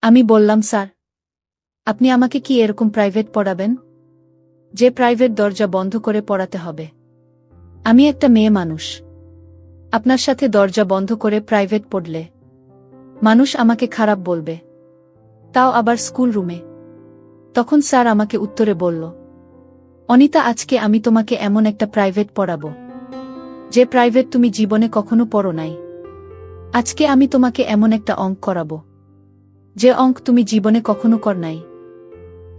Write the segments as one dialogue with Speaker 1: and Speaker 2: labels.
Speaker 1: আমি বললাম, স্যার, আপনি আমাকে কি এরকম প্রাইভেট পড়াবেন, যে প্রাইভেট দরজা বন্ধ করে পড়াতে হবে? আমি একটা মেয়ে মানুষ। আপনার সাথে দরজা বন্ধ করে প্রাইভেট পড়লে মানুষ আমাকে খারাপ বলবে, তাও আবার স্কুল রুমে। তখন স্যার আমাকে উত্তরে বলল, অনিতা, আজকে আমি তোমাকে এমন একটা প্রাইভেট পড়াবো যে প্রাইভেট তুমি জীবনে কখনো পড়ো নাই। আজকে আমি তোমাকে এমন একটা অঙ্ক করাবো যে অঙ্ক তুমি জীবনে কখনো কর নাই।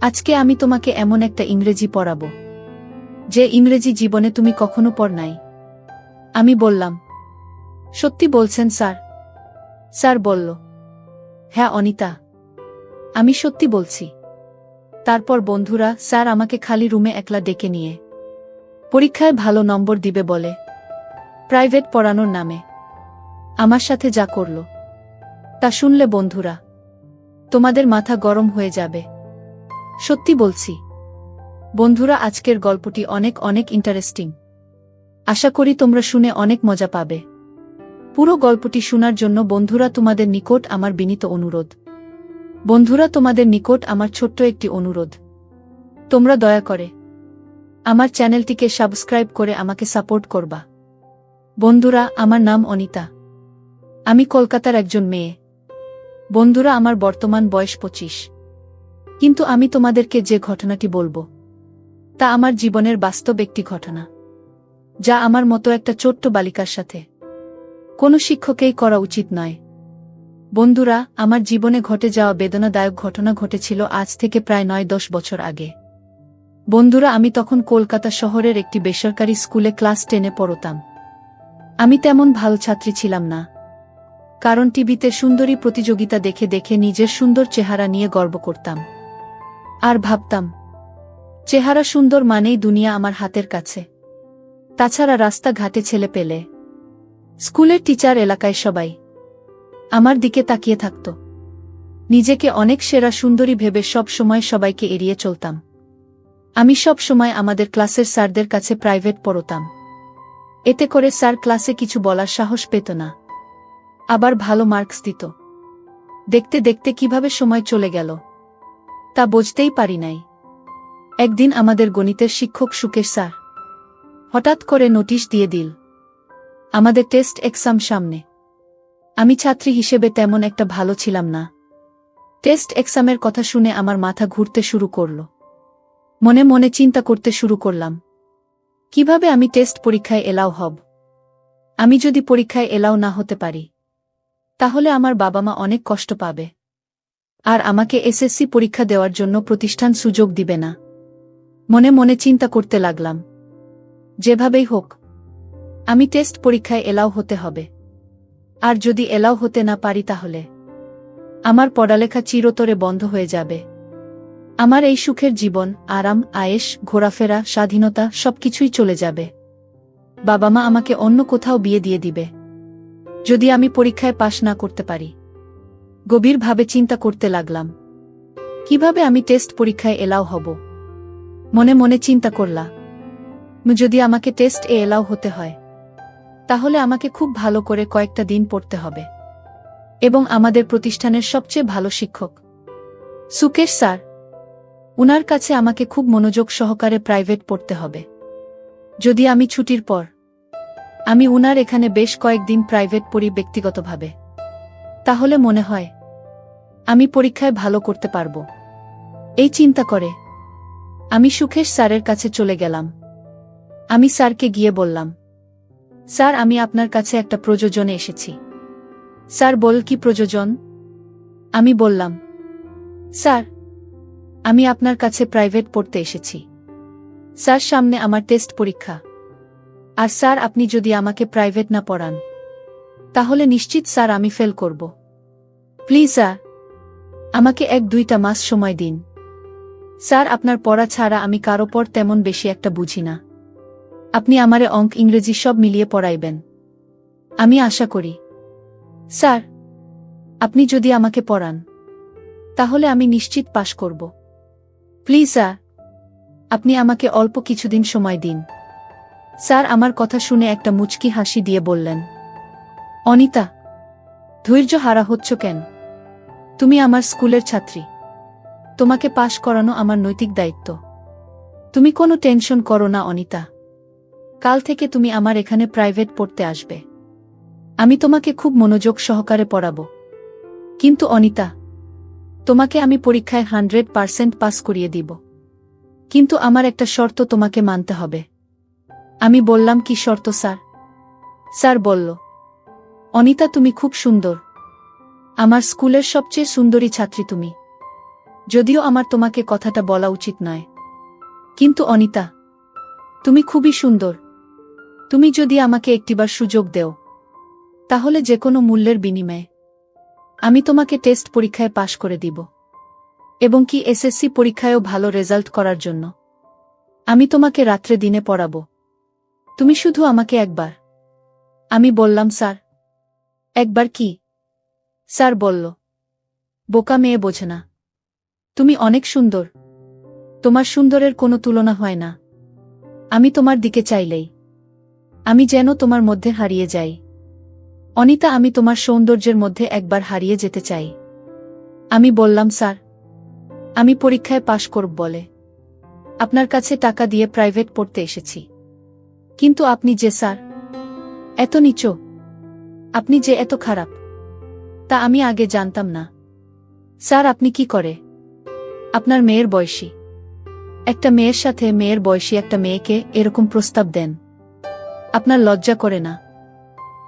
Speaker 1: আজকে আমি তোমাকে এমন একটা ইংরেজি পড়াবো যে ইংরেজি জীবনে তুমি কখনো পড় নাই। আমি বললাম, সত্যি বলছেন স্যার? স্যার বলল, হ্যাঁ অনিতা, আমি সত্যি বলছি। তারপর বন্ধুরা স্যার আমাকে খালি রুমে একলা ডেকে নিয়ে পরীক্ষায় ভালো নম্বর দিবে বলে প্রাইভেট পড়ানোর নামে আমার সাথে যা করল, তা শুনলে বন্ধুরা তোমাদের মাথা গরম হয়ে যাবে। সত্যি বলছি বন্ধুরা, আজকের গল্পটি অনেক অনেক ইন্টারেস্টিং। আশা করি তোমরা শুনে অনেক মজা পাবে। পুরো গল্পটি শোনার জন্য বন্ধুরা তোমাদের নিকট আমার বিনীত অনুরোধ। বন্ধুরা, তোমাদের নিকট আমার ছোট্ট একটি অনুরোধ, তোমরা দয়া করে আমার চ্যানেলটিকে সাবস্ক্রাইব করে আমাকে সাপোর্ট করবা। বন্ধুরা, আমার নাম অনিতা। আমি কলকাতার একজন মেয়ে। বন্ধুরা, আমার বর্তমান বয়স 25। কিন্তু আমি তোমাদেরকে যে ঘটনাটি বলবো তা আমার জীবনের বাস্তব একটি ঘটনা, যা আমার মতো একটা ছোট্ট বালিকার সাথে কোনো শিক্ষকেই করা উচিত নয়। বন্ধুরা, আমার জীবনে ঘটে যাওয়া বেদনাদায়ক ঘটনা ঘটেছিল আজ থেকে প্রায় 9-10 বছর আগে। বন্ধুরা, আমি তখন কলকাতা শহরের একটি বেসরকারি স্কুলে ক্লাস 10-এ পড়তাম। আমি তেমন ভালো ছাত্রী ছিলাম না, কারণ টিভিতে সুন্দরী প্রতিযোগিতা দেখে দেখে নিজের সুন্দর চেহারা নিয়ে গর্ব করতাম আর ভাবতাম, চেহারা সুন্দর মানেই দুনিয়া আমার হাতের কাছে। তাছাড়া রাস্তাঘাটে ছেলে পেলে, স্কুলের টিচার, এলাকায় সবাই আমার দিকে তাকিয়ে থাকত। নিজেকে অনেক সেরা সুন্দরী ভেবে সব সময় সবাইকে এড়িয়ে চলতাম। আমি সব সময় আমাদের ক্লাসের স্যারদের কাছে প্রাইভেট পড়তাম। এতে করে স্যার ক্লাসে কিছু বলার সাহস পেত না, আবার ভালো মার্কস দিত। দেখতে দেখতে কিভাবে সময় চলে গেল তা বুঝতেই পারি নাই। একদিন আমাদের গণিতের শিক্ষক সুকেশ স্যার হঠাৎ করে নোটিশ দিয়ে দিল, আমাদের টেস্ট এক্সাম সামনে। আমি ছাত্রী হিসেবে তেমন একটা ভালো ছিলাম না। টেস্ট এক্সামের কথা শুনে আমার মাথা ঘুরতে শুরু করল। মনে মনে চিন্তা করতে শুরু করলাম, কিভাবে আমি টেস্ট পরীক্ষায় এলাও হব। আমি যদি পরীক্ষায় এলাও না হতে পারি, তাহলে আমার বাবা মা অনেক কষ্ট পাবে, আর আমাকে এসএসসি পরীক্ষা দেওয়ার জন্য প্রতিষ্ঠান সুযোগ দিবে না। মনে মনে চিন্তা করতে লাগলাম, যেভাবেই হোক আমি টেস্ট পরীক্ষায় এলাও হতে হবে। আর যদি এলাও হতে না পারি, তাহলে আমার পড়ালেখা চিরতরে বন্ধ হয়ে যাবে। আমার এই সুখের জীবন, আরাম, আয়েশ, ঘোরাফেরা, স্বাধীনতা সবকিছুই চলে যাবে। বাবা মা আমাকে অন্য কোথাও বিয়ে দিয়ে দিবে যদি আমি পরীক্ষায় পাশ না করতে পারি। গভীরভাবে চিন্তা করতে লাগলাম, কিভাবে আমি টেস্ট পরীক্ষায় এলাও হব। মনে মনে চিন্তা করলাম, যদি আমাকে টেস্ট এলাও হতে হয়, তাহলে আমাকে খুব ভালো করে কয়েকটা দিন পড়তে হবে, এবং আমাদের প্রতিষ্ঠানের সবচেয়ে ভালো শিক্ষক সুকেশ স্যার, উনার কাছে আমাকে খুব মনোযোগ সহকারে প্রাইভেট পড়তে হবে। যদি আমি ছুটির পর আমি উনার এখানে বেশ কয়েকদিন প্রাইভেট পড়ি ব্যক্তিগতভাবে, তাহলে মনে হয় আমি পরীক্ষায় ভালো করতে পারব। এই চিন্তা করে আমি সুকেশ স্যারের কাছে চলে গেলাম। আমি স্যারকে গিয়ে বললাম, স্যার, আমি আপনার কাছে একটা প্রয়োজনে এসেছি। স্যার বল, কি প্রয়োজন? আমি বললাম, স্যার, আমি আপনার কাছে প্রাইভেট পড়তে এসেছি। স্যার, সামনে আমার টেস্ট পরীক্ষা, আর স্যার আপনি যদি আমাকে প্রাইভেট না পড়ান, তাহলে নিশ্চিত স্যার আমি ফেল করব। প্লিজ স্যার, আমাকে 1-2টা মাস সময় দিন। স্যার, আপনার পড়া ছাড়া আমি কারো পর তেমন বেশি একটা বুঝি না। আপনি আমারে অঙ্ক, ইংরেজি সব মিলিয়ে পড়াইবেন, আমি আশা করি। স্যার, আপনি যদি আমাকে পড়ান, তাহলে আমি নিশ্চিত পাশ করব। প্লিজ স্যার, আপনি আমাকে অল্প কিছুদিন সময় দিন। স্যার আমার কথা শুনে একটা মুচকি হাসি দিয়ে বললেন, অনিতা, ধৈর্য হারা হচ্ছ কেন? তুমি আমার স্কুলের ছাত্রী। তোমাকে পাশ করানো আমার নৈতিক দায়িত্ব। তুমি কোনো টেনশন করো না অনিতা। কাল থেকে তুমি আমার এখানে প্রাইভেট পড়তে আসবে। আমি তোমাকে খুব মনোযোগ সহকারে পড়াবো। কিন্তু অনিতা, তোমাকে আমি পরীক্ষায় 100% পাস করিয়ে দিব। কিন্তু আমার একটা শর্ত তোমাকে মানতে হবে। আমি বললাম, কি শর্ত স্যার? স্যার বলল, অনিতা তুমি খুব সুন্দর। আমার স্কুলের সবচেয়ে সুন্দরী ছাত্রী তুমি। যদিও আমার তোমাকে কথাটা বলা উচিত নয়, কিন্তু অনিতা, তুমি খুবই সুন্দর। তুমি যদি আমাকে একটিবার সুযোগ দেও, তাহলে যে কোনো মূল্যের বিনিময়ে আমি তোমাকে টেস্ট পরীক্ষায় পাশ করে দিব। এবং কি এসএসসি পরীক্ষায়ও ভালো রেজাল্ট করার জন্য আমি তোমাকে রাত্রে দিনে পড়াবো। তুমি শুধু আমাকে একবার। আমি বললাম, স্যার একবার কি? স্যার বলল, বোকা মেয়ে বোঝে না। তুমি অনেক সুন্দর। তোমার সুন্দরের কোনো তুলনা হয় না। আমি তোমার দিকে চাইলেই আমি যেন তোমার মধ্যে হারিয়ে যাই। অনিতা, আমি তোমার সৌন্দর্যের মধ্যে একবার হারিয়ে যেতে চাই। আমি বললাম, স্যার আমি পরীক্ষায় পাশ করব বলে আপনার কাছে টাকা দিয়ে প্রাইভেট পড়তে এসেছি। কিন্তু আপনি যে স্যার এত নীচ, আপনি যে এত খারাপ, তা আমি আগে জানতাম না। স্যার আপনি কি করে আপনার মেয়ের বয়সী একটা মেয়ের সাথে মেয়ের বয়সী একটা মেয়েকে এরকম প্রস্তাব দেন? আপনার লজ্জা করে না?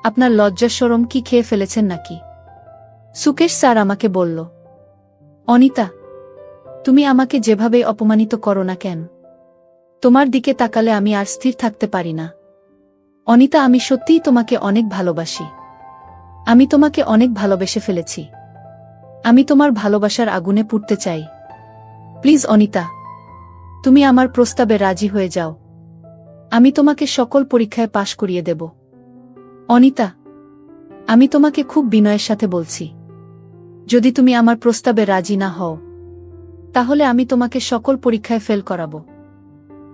Speaker 1: আপনার লজ্জা শরম কি খেয়ে ফেলেছেন নাকি? সুকেশ স্যার আমাকে বলল, অনিতা তুমি আমাকে যেভাবে অপমানিত করো না কেন, তোমার দিকে তাকালে আমি আর স্থির থাকতে পারি না। অনিতা, আমি সত্যিই তোমাকে অনেক ভালোবাসি। আমি তোমাকে অনেক ভালোবেসে ফেলেছি। আমি তোমার ভালোবাসার আগুনে পুড়তে চাই। প্লিজ অনিতা, তুমি আমার প্রস্তাবে রাজি হয়ে যাও। আমি তোমাকে সকল পরীক্ষায় পাশ করিয়ে দেব। অনিতা, আমি তোমাকে খুব বিনয়ের সাথে বলছি, যদি তুমি আমার প্রস্তাবে রাজি না হও, তাহলে আমি তোমাকে সকল পরীক্ষায় ফেল করাবো।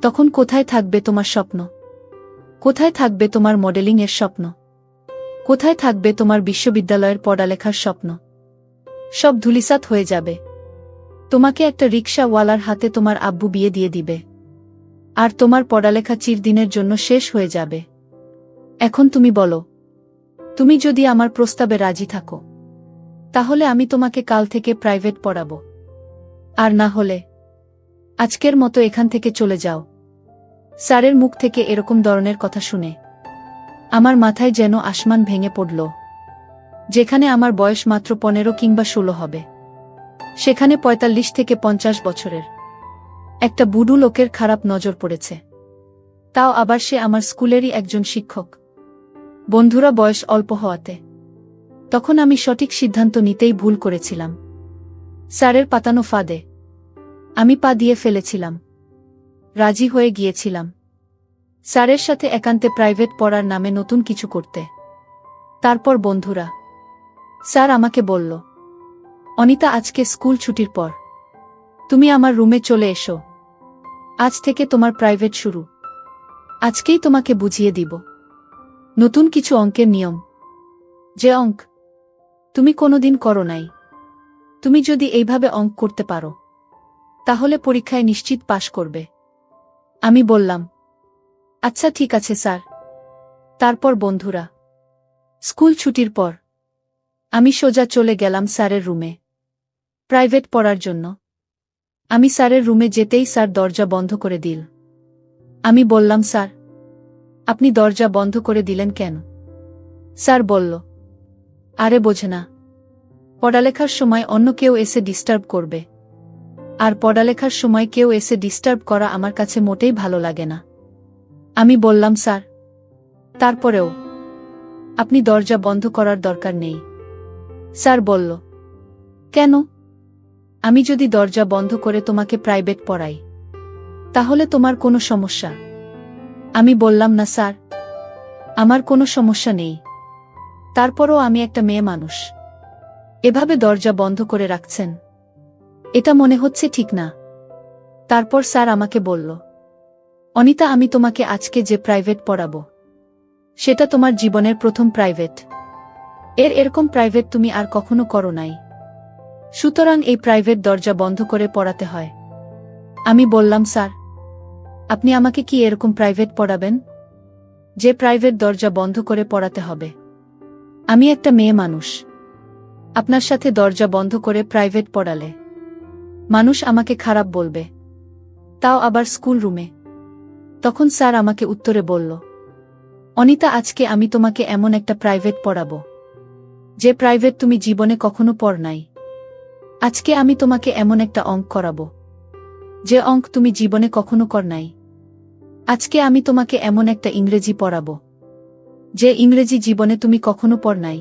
Speaker 1: তখন কোথায় থাকবে তোমার স্বপ্ন? কোথায় থাকবে তোমার মডেলিং এর স্বপ্ন? কোথায় থাকবে তোমার বিশ্ববিদ্যালয়ের পড়ালেখার স্বপ্ন? সব ধূলিসাৎ হয়ে যাবে। তোমাকে একটা রিকশাওয়ালার হাতে তোমার আব্বু বিয়ে দিয়ে দিবে। আর তোমার পড়ালেখা চিরদিনের জন্য শেষ হয়ে যাবে। এখন তুমি বলো, তুমি যদি আমার প্রস্তাবে রাজি থাকো, তাহলে আমি তোমাকে কাল থেকে প্রাইভেট পড়াবো। আর না হলে আজকের মতো এখান থেকে চলে যাও। স্যারের মুখ থেকে এরকম ধরনের কথা শুনে আমার মাথায় যেন আসমান ভেঙে পড়ল। যেখানে আমার বয়স মাত্র 15 কিংবা 16 হবে, সেখানে 45 থেকে 50 বছরের একটা বুড়ো লোকের খারাপ নজর পড়েছে। তাও আবার সে আমার স্কুলেরই একজন শিক্ষক। বন্ধুরা বয়স অল্প হওয়াতে তখন আমি সঠিক সিদ্ধান্ত নিতেই ভুল করেছিলাম। স্যারের পাতানো ফাঁদে আমি পা দিয়ে ফেলেছিলাম। রাজি হয়ে গিয়েছিলাম স্যারের সাথে একান্তে প্রাইভেট পড়ার নামে নতুন কিছু করতে। তারপর বন্ধুরা, স্যার আমাকে বলল, অনিতা আজকে স্কুল ছুটির পর তুমি আমার রুমে চলে এসো। আজ থেকে তোমার প্রাইভেট শুরু। আজকেই তোমাকে বুঝিয়ে দিব নতুন কিছু অঙ্কের নিয়ম, যে অঙ্ক তুমি কোনোদিন করো নাই। তুমি যদি এইভাবে অঙ্ক করতে পারো, তাহলে পরীক্ষায় নিশ্চিত পাশ করবে। আমি বললাম, আচ্ছা ঠিক আছে স্যার। তারপর বন্ধুরা, স্কুল ছুটির পর আমি সোজা চলে গেলাম স্যারের রুমে প্রাইভেট পড়ার জন্য। আমি স্যারের রুমে যেতেই স্যার দরজা বন্ধ করে দিল। আমি বললাম, স্যার আপনি দরজা বন্ধ করে দিলেন কেন? স্যার বলল, আরে বোঝে না, পড়ালেখার সময় অন্য কেউ এসে ডিস্টার্ব করবে। আর পড়ালেখার সময় কেউ এসে ডিস্টার্ব করা আমার কাছে মোটেই ভালো লাগে না। আমি বললাম, স্যার তারপরেও আপনি দরজা বন্ধ করার দরকার নেই। স্যার বলল, কেন? আমি যদি দরজা বন্ধ করে তোমাকে প্রাইভেট পড়াই, তাহলে তোমার কোনো সমস্যা? আমি বললাম, না স্যার, আমার কোনো সমস্যা নেই। তারপরও আমি একটা মেয়ে মানুষ, এভাবে দরজা বন্ধ করে রাখছেন, এটা মনে হচ্ছে ঠিক না। তারপর স্যার আমাকে বলল, অনিতা আমি তোমাকে আজকে যে প্রাইভেট পড়াবো, সেটা তোমার জীবনের প্রথম প্রাইভেট। এরকম প্রাইভেট তুমি আর কখনো করো নাই। সুতরাং এই প্রাইভেট দরজা বন্ধ করে পড়াতে হয়। আমি বললাম, স্যার, আপনি আমাকে কি এরকম প্রাইভেট পড়াবেন যে প্রাইভেট দরজা বন্ধ করে পড়াতে হবে? আমি একটা মেয়ে মানুষ। আপনার সাথে দরজা বন্ধ করে প্রাইভেট পড়ালে মানুষ আমাকে খারাপ বলবে, তাও আবার স্কুল রুমে। তখন স্যার আমাকে উত্তরে বলল, অনিতা, আজকে আমি তোমাকে এমন একটা প্রাইভেট পড়াবো যে প্রাইভেট তুমি জীবনে কখনো পড় নাই। আজকে আমি তোমাকে এমন একটা অঙ্ক করাবো যে অঙ্ক তুমি জীবনে কখনো কর নাই। আজকে আমি তোমাকে এমন একটা ইংরেজি পড়াবো যে ইংরেজি জীবনে তুমি কখনো পড় নাই।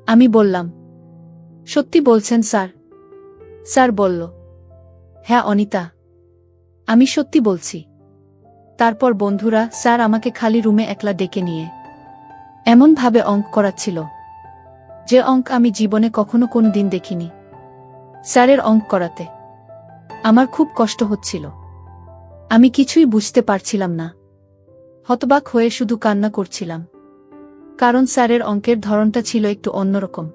Speaker 1: আমি বললাম, সত্যি বলছেন স্যার? স্যার বলল, হ্যাঁ অনিতা, আমি সত্যি বলছি। তারপর বন্ধুরা, স্যার আমাকে খালি রুমে একলা ডেকে নিয়ে এমনভাবে অঙ্ক করাচ্ছিল যে অঙ্ক আমি জীবনে কখনো কোনো দিন দেখিনি। স্যারের অঙ্ক করাতে আমার খুব কষ্ট হচ্ছিল। আমি কিছুই বুঝতে পারছিলাম না। হতবাক হয়ে শুধু কান্না করছিলাম, কারণ স্যারের অঙ্কের ধরনটা ছিল একটু অন্যরকম।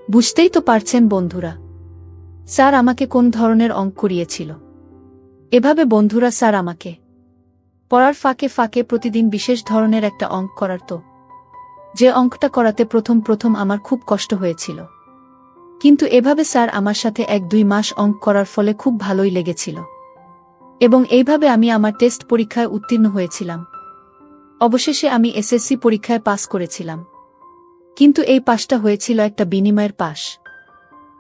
Speaker 1: বুঝতেই তো পারছেন বন্ধুরা, স্যার আমাকে কোন ধরনের অঙ্ক করিয়েছিল। এভাবে বন্ধুরা স্যার আমাকে পড়ার ফাঁকে ফাঁকে প্রতিদিন বিশেষ ধরনের একটা অঙ্ক করাতো, যে অঙ্কটা করাতে প্রথম প্রথম আমার খুব কষ্ট হয়েছিল। কিন্তু এভাবে স্যার আমার সাথে 1-2 মাস অঙ্ক করার ফলে খুব ভালোই লেগেছিল, এবং এইভাবে আমি আমার টেস্ট পরীক্ষায় উত্তীর্ণ হয়েছিলাম। অবশেষে আমি এসএসসি পরীক্ষায় পাস করেছিলাম। কিন্তু এই পাসটা হয়েছিল একটা বিনিময়ের পাস।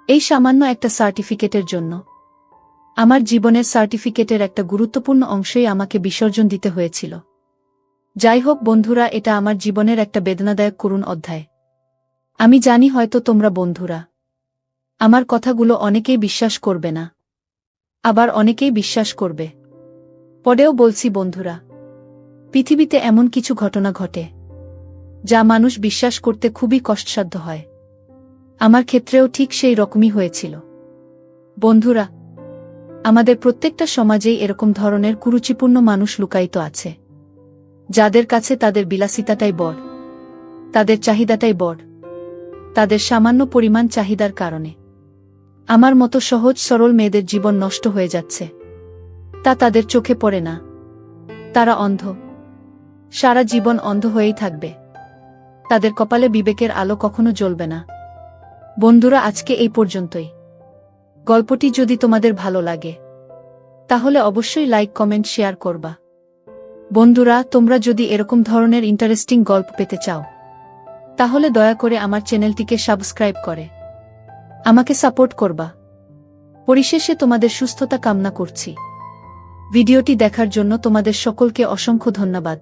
Speaker 1: এই সামান্য একটা সার্টিফিকেটের জন্য আমার জীবনের সার্টিফিকেটের একটা গুরুত্বপূর্ণ অংশই আমাকে বিসর্জন দিতে হয়েছিল। যাই হোক বন্ধুরা, এটা আমার জীবনের একটা বেদনাদায়ক করুণ অধ্যায়। আমি জানি হয়তো তোমরা বন্ধুরা আমার কথাগুলো অনেকেই বিশ্বাস করবে না, আবার অনেকেই বিশ্বাস করবে। পরেও বলছি বন্ধুরা, পৃথিবীতে এমন কিছু ঘটনা ঘটে যা মানুষ বিশ্বাস করতে খুবই কষ্টসাধ্য হয়। আমার ক্ষেত্রেও ঠিক সেই রকমই হয়েছিল। বন্ধুরা, আমাদের প্রত্যেকটা সমাজেই এরকম ধরনের কুরুচিপূর্ণ মানুষ লুকায়িত আছে, যাদের কাছে তাদের বিলাসিতাটাই বড়, তাদের চাহিদাটাই বড়। তাদের সামান্য পরিমাণ চাহিদার কারণে আমার মতো সহজ সরল মেয়েদের জীবন নষ্ট হয়ে যাচ্ছে। তা তাদের চোখে পড়ে না। তারা অন্ধ, সারা জীবন অন্ধ হয়েই থাকবে। তাদের কপালে বিবেকের আলো কখনো জ্বলবে না। বন্ধুরা, আজকে এই পর্যন্তই। গল্পটি যদি তোমাদের ভালো লাগে তাহলে অবশ্যই লাইক, কমেন্ট, শেয়ার করবা। বন্ধুরা, তোমরা যদি এরকম ধরনের ইন্টারেস্টিং গল্প পেতে চাও তাহলে দয়া করে আমার চ্যানেলটিকে সাবস্ক্রাইব করে আমাকে সাপোর্ট করবা। পরিশেষে তোমাদের সুস্থতা কামনা করছি। ভিডিওটি দেখার জন্য তোমাদের সকলকে অসংখ্য ধন্যবাদ।